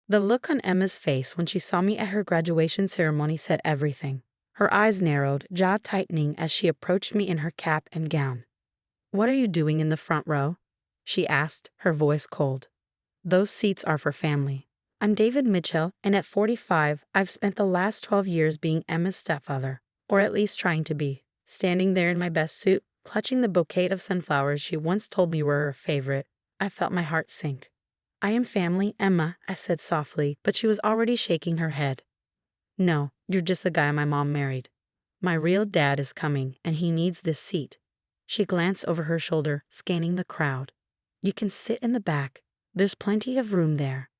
The look on Emma's face when she saw me at her graduation ceremony said everything. Her eyes narrowed, jaw tightening as she approached me in her cap and gown. "What are you doing in the front row?" she asked, her voice cold. "Those seats are for family. I'm David Mitchell, and at 45, I've spent the last 12 years being Emma's stepfather, or at least trying to be." Standing there in my best suit, clutching the bouquet of sunflowers she once told me were her favorite, I felt my heart sink. "I am family, Emma," I said softly, but she was already shaking her head. "No, you're just the guy my mom married. My real dad is coming, and he needs this seat." She glanced over her shoulder, scanning the crowd. "You can sit in the back. There's plenty of room there."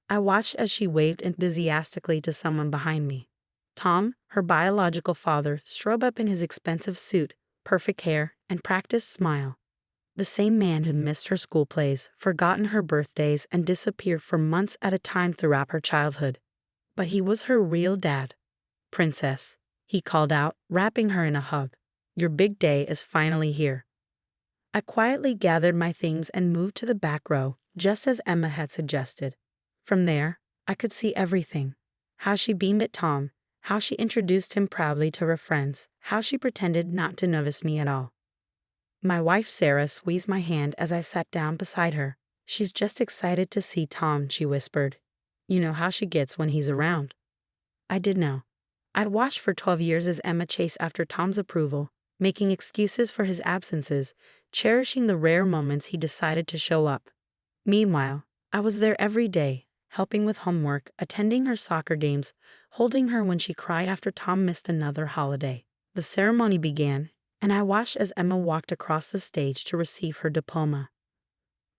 I watched as she waved enthusiastically to someone behind me. Tom, her biological father, strode up in his expensive suit, perfect hair, and practiced smile. The same man who'd missed her school plays, forgotten her birthdays, and disappeared for months at a time throughout her childhood. But he was her real dad. "Princess," he called out, wrapping her in a hug. "Your big day is finally here." I quietly gathered my things and moved to the back row, just as Emma had suggested. From there, I could see everything. How she beamed at Tom, how she introduced him proudly to her friends, how she pretended not to notice me at all. My wife Sarah squeezed my hand as I sat down beside her. "She's just excited to see Tom," she whispered. "You know how she gets when he's around." I did know. I'd watched for 12 years as Emma chased after Tom's approval, making excuses for his absences, cherishing the rare moments he decided to show up. Meanwhile, I was there every day, helping with homework, attending her soccer games, holding her when she cried after Tom missed another holiday. The ceremony began, and I watched as Emma walked across the stage to receive her diploma.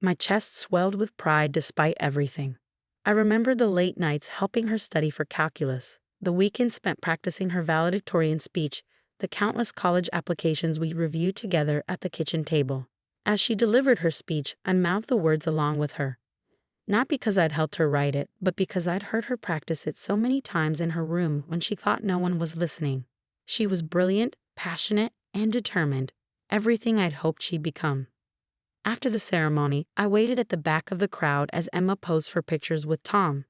My chest swelled with pride despite everything. I remembered the late nights helping her study for calculus, the weekends spent practicing her valedictorian speech, the countless college applications we reviewed together at the kitchen table. As she delivered her speech, I mouthed the words along with her. Not because I'd helped her write it, but because I'd heard her practice it so many times in her room when she thought no one was listening. She was brilliant, passionate, and determined, everything I'd hoped she'd become. After the ceremony, I waited at the back of the crowd as Emma posed for pictures with Tom.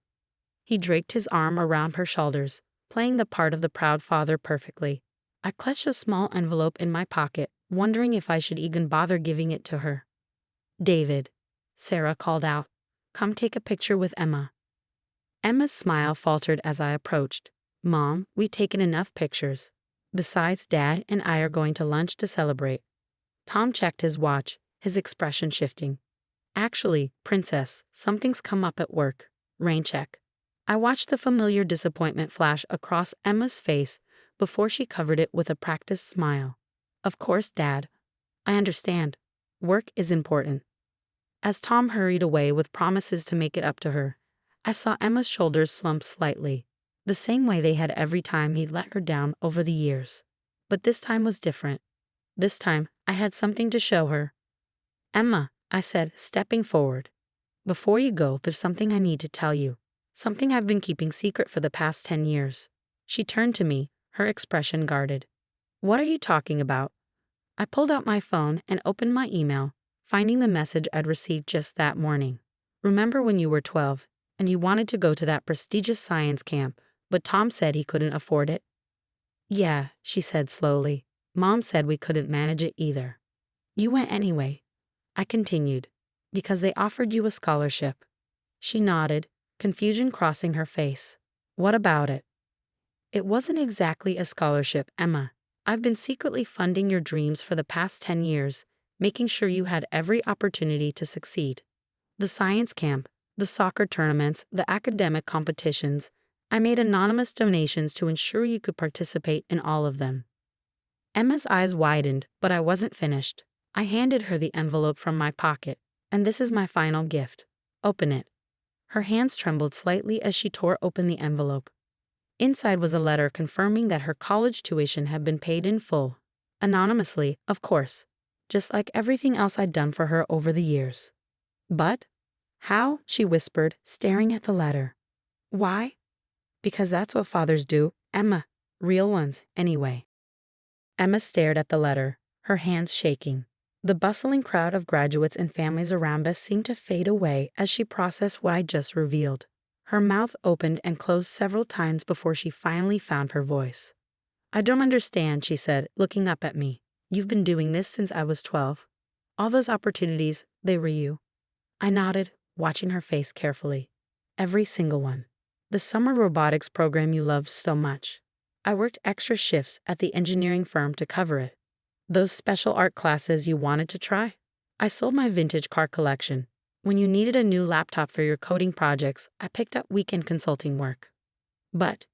He draped his arm around her shoulders, playing the part of the proud father perfectly. I clutched a small envelope in my pocket, wondering if I should even bother giving it to her. "David," Sarah called out, "come take a picture with Emma." Emma's smile faltered as I approached. "Mom, we've taken enough pictures. Besides, Dad and I are going to lunch to celebrate." Tom checked his watch, his expression shifting. "Actually, Princess, something's come up at work. Rain check." I watched the familiar disappointment flash across Emma's face before she covered it with a practiced smile. "Of course, Dad. I understand. Work is important." As Tom hurried away with promises to make it up to her, I saw Emma's shoulders slump slightly, the same way they had every time he'd let her down over the years. But this time was different. This time, I had something to show her. "Emma," I said, stepping forward. "Before you go, there's something I need to tell you. Something I've been keeping secret for the past 10 years. She turned to me, her expression guarded. "What are you talking about?" I pulled out my phone and opened my email, finding the message I'd received just that morning. "Remember when you were 12, and you wanted to go to that prestigious science camp, but Tom said he couldn't afford it?" "Yeah," she said slowly. "Mom said we couldn't manage it either." "You went anyway," I continued, "because they offered you a scholarship." She nodded, confusion crossing her face. "What about it?" "It wasn't exactly a scholarship, Emma. I've been secretly funding your dreams for the past 10 years, making sure you had every opportunity to succeed. The science camp, the soccer tournaments, the academic competitions. I made anonymous donations to ensure you could participate in all of them." Emma's eyes widened, but I wasn't finished. I handed her the envelope from my pocket. "And this is my final gift. Open it." Her hands trembled slightly as she tore open the envelope. Inside was a letter confirming that her college tuition had been paid in full. Anonymously, of course, just like everything else I'd done for her over the years. "But how?" she whispered, staring at the letter. "Why?" "Because that's what fathers do, Emma. Real ones, anyway." Emma stared at the letter, her hands shaking. The bustling crowd of graduates and families around us seemed to fade away as she processed what I just revealed. Her mouth opened and closed several times before she finally found her voice. I don't understand, she said, looking up at me. You've been doing this since I was 12. All those opportunities, they were you. I nodded, watching her face carefully. Every single one. The summer robotics program you loved so much. I worked extra shifts at the engineering firm to cover it. Those special art classes you wanted to try. I sold my vintage car collection. When you needed a new laptop for your coding projects, I picked up weekend consulting work. But,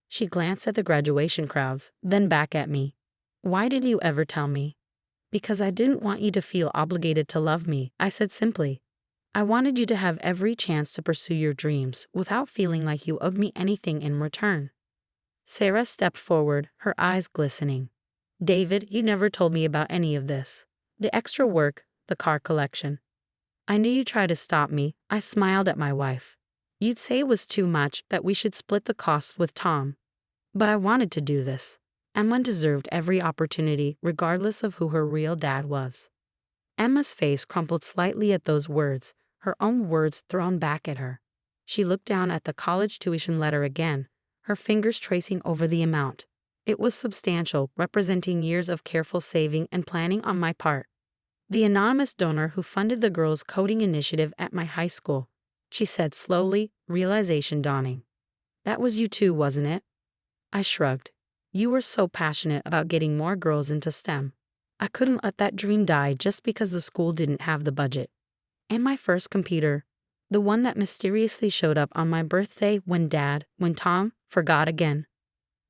she glanced at the graduation crowds, then back at me. Why did you ever tell me? Because I didn't want you to feel obligated to love me, I said simply. I wanted you to have every chance to pursue your dreams without feeling like you owed me anything in return. Sarah stepped forward, her eyes glistening. David, you never told me about any of this. The extra work, the car collection. I knew you'd try to stop me. I smiled at my wife. You'd say it was too much, that we should split the costs with Tom. But I wanted to do this. Emma deserved every opportunity, regardless of who her real dad was. Emma's face crumpled slightly at those words, her own words thrown back at her. She looked down at the college tuition letter again, her fingers tracing over the amount. It was substantial, representing years of careful saving and planning on my part. The anonymous donor who funded the girls' coding initiative at my high school, she said slowly, realization dawning. That was you too, wasn't it? I shrugged. You were so passionate about getting more girls into STEM. I couldn't let that dream die just because the school didn't have the budget. And my first computer, the one that mysteriously showed up on my birthday when Tom, forgot again.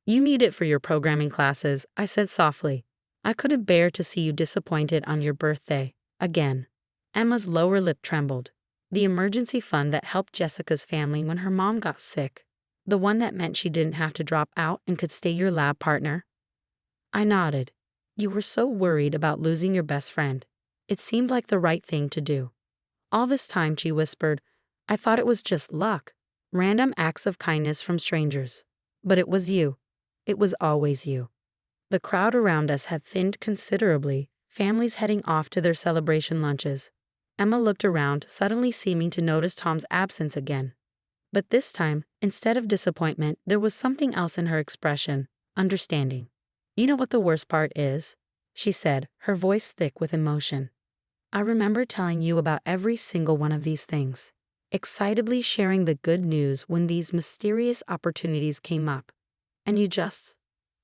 You need it for your programming classes, I said softly. I couldn't bear to see you disappointed on your birthday, again. Emma's lower lip trembled. The emergency fund that helped Jessica's family when her mom got sick. The one that meant she didn't have to drop out and could stay your lab partner. I nodded. You were so worried about losing your best friend. It seemed like the right thing to do. All this time, she whispered, I thought it was just luck. Random acts of kindness from strangers. But it was you. It was always you. The crowd around us had thinned considerably, families heading off to their celebration lunches. Emma looked around, suddenly seeming to notice Tom's absence again. But this time, instead of disappointment, there was something else in her expression, understanding. You know what the worst part is? She said, her voice thick with emotion. I remember telling you about every single one of these things, excitedly sharing the good news when these mysterious opportunities came up. And you just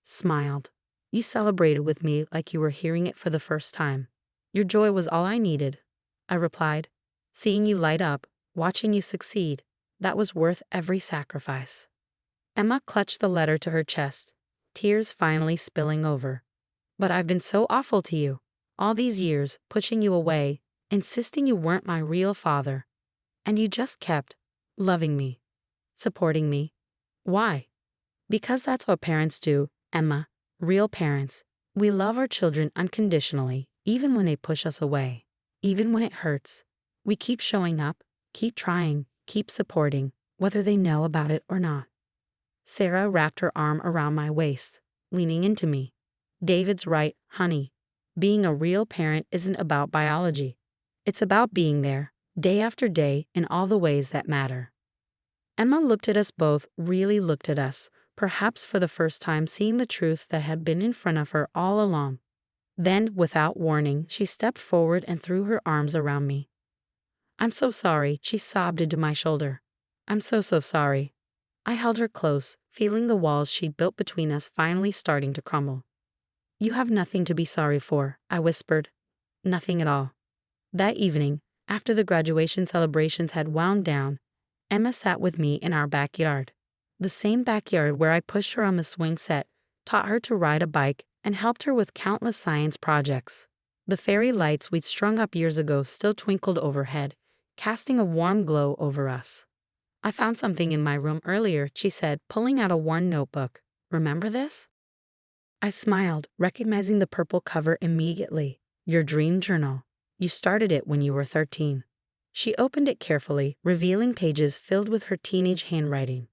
smiled. You celebrated with me like you were hearing it for the first time. Your joy was all I needed, I replied. Seeing you light up, watching you succeed, that was worth every sacrifice. Emma clutched the letter to her chest, tears finally spilling over. But I've been so awful to you. All these years, pushing you away, insisting you weren't my real father. And you just kept loving me, supporting me. Why? Because that's what parents do, Emma. Real parents. We love our children unconditionally, even when they push us away. Even when it hurts. We keep showing up, keep trying, keep supporting, whether they know about it or not. Sarah wrapped her arm around my waist, leaning into me. David's right, honey. Being a real parent isn't about biology. It's about being there, day after day, in all the ways that matter. Emma looked at us both, really looked at us, perhaps for the first time seeing the truth that had been in front of her all along. Then, without warning, she stepped forward and threw her arms around me. I'm so sorry, she sobbed into my shoulder. I'm so sorry. I held her close, feeling the walls she'd built between us finally starting to crumble. You have nothing to be sorry for, I whispered. Nothing at all. That evening, after the graduation celebrations had wound down, Emma sat with me in our backyard. The same backyard where I pushed her on the swing set, taught her to ride a bike, and helped her with countless science projects. The fairy lights we'd strung up years ago still twinkled overhead, casting a warm glow over us. I found something in my room earlier, she said, pulling out a worn notebook. Remember this? I smiled, recognizing the purple cover immediately. Your dream journal. You started it when you were 13. She opened it carefully, revealing pages filled with her teenage handwriting.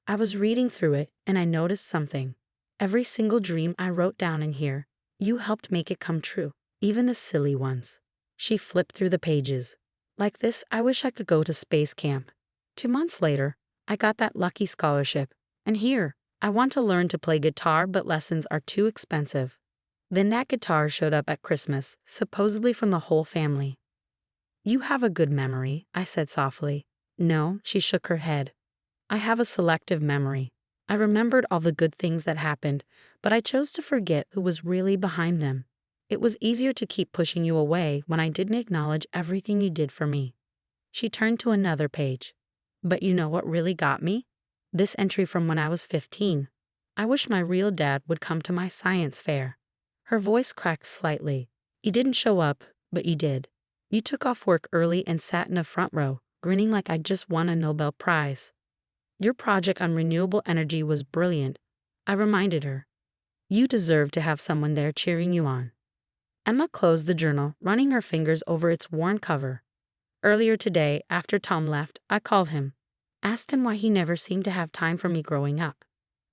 I was reading through it, and I noticed something. Every single dream I wrote down in here, you helped make it come true, even the silly ones. She flipped through the pages. Like this, I wish I could go to space camp. 2 months later, I got that lucky scholarship. And here, I want to learn to play guitar, but lessons are too expensive. Then that guitar showed up at Christmas, supposedly from the whole family. You have a good memory, I said softly. No, she shook her head. I have a selective memory. I remembered all the good things that happened, but I chose to forget who was really behind them. It was easier to keep pushing you away when I didn't acknowledge everything you did for me. She turned to another page. But you know what really got me? This entry from when I was 15. I wish my real dad would come to my science fair. Her voice cracked slightly. You didn't show up, but you did. You took off work early and sat in a front row, grinning like I'd just won a Nobel Prize. Your project on renewable energy was brilliant, I reminded her. You deserve to have someone there cheering you on. Emma closed the journal, running her fingers over its worn cover. Earlier today, after Tom left, I called him, asked him why he never seemed to have time for me growing up.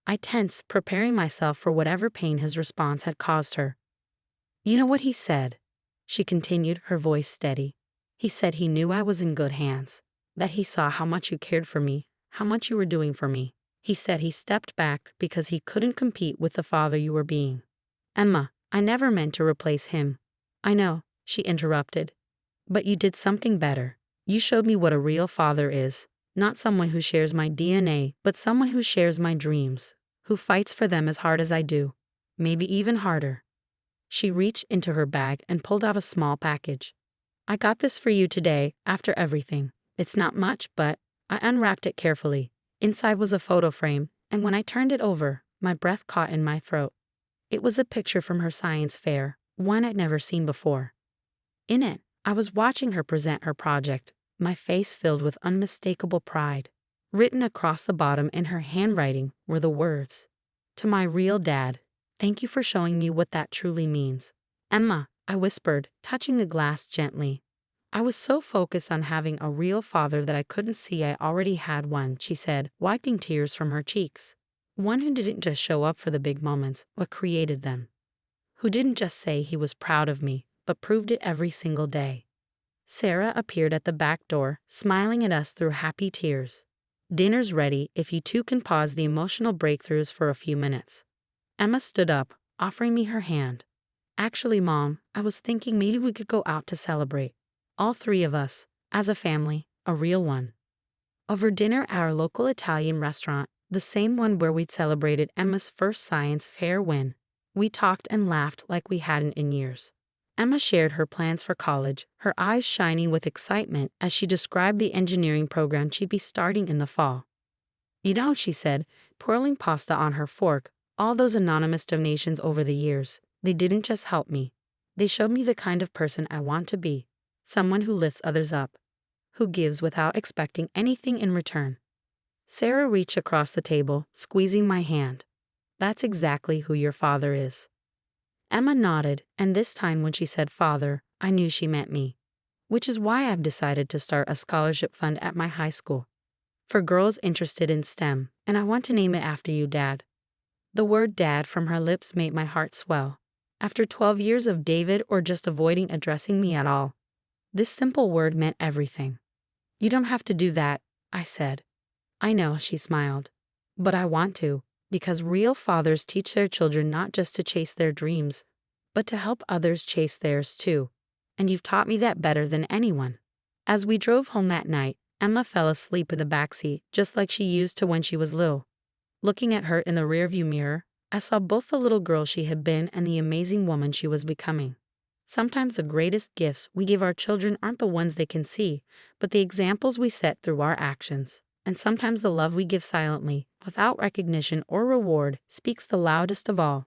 I tensed, preparing myself for whatever pain his response had caused her. You know what he said? She continued, her voice steady. He said he knew I was in good hands, that he saw how much you cared for me, how much you were doing for me. He said he stepped back because he couldn't compete with the father you were being. Emma, I never meant to replace him. I know, she interrupted. But you did something better. You showed me what a real father is, not someone who shares my DNA, but someone who shares my dreams, who fights for them as hard as I do, maybe even harder. She reached into her bag and pulled out a small package. I got this for you today, after everything. It's not much, but I unwrapped it carefully. Inside was a photo frame, and when I turned it over, my breath caught in my throat. It was a picture from her science fair, one I'd never seen before. In it, I was watching her present her project, my face filled with unmistakable pride. Written across the bottom in her handwriting were the words, "To my real dad, thank you for showing me what that truly means." Emma, I whispered, touching the glass gently. I was so focused on having a real father that I couldn't see I already had one, she said, wiping tears from her cheeks. One who didn't just show up for the big moments, but created them. Who didn't just say he was proud of me, but proved it every single day. Sarah appeared at the back door, smiling at us through happy tears. Dinner's ready if you two can pause the emotional breakthroughs for a few minutes. Emma stood up, offering me her hand. Actually, Mom, I was thinking maybe we could go out to celebrate. All three of us, as a family, a real one. Over dinner at our local Italian restaurant, the same one where we'd celebrated Emma's first science fair win. We talked and laughed like we hadn't in years. Emma shared her plans for college, her eyes shining with excitement as she described the engineering program she'd be starting in the fall. You know, she said, twirling pasta on her fork, all those anonymous donations over the years, they didn't just help me. They showed me the kind of person I want to be. Someone who lifts others up, who gives without expecting anything in return. Sarah reached across the table, squeezing my hand. That's exactly who your father is. Emma nodded, and this time when she said father, I knew she meant me. Which is why I've decided to start a scholarship fund at my high school. For girls interested in STEM, and I want to name it after you, Dad. The word dad from her lips made my heart swell. After 12 years of David or just avoiding addressing me at all, this simple word meant everything. You don't have to do that, I said. I know, she smiled. But I want to, because real fathers teach their children not just to chase their dreams, but to help others chase theirs too. And you've taught me that better than anyone. As we drove home that night, Emma fell asleep in the backseat, just like she used to when she was little. Looking at her in the rearview mirror, I saw both the little girl she had been and the amazing woman she was becoming. Sometimes the greatest gifts we give our children aren't the ones they can see, but the examples we set through our actions. And sometimes the love we give silently, without recognition or reward, speaks the loudest of all.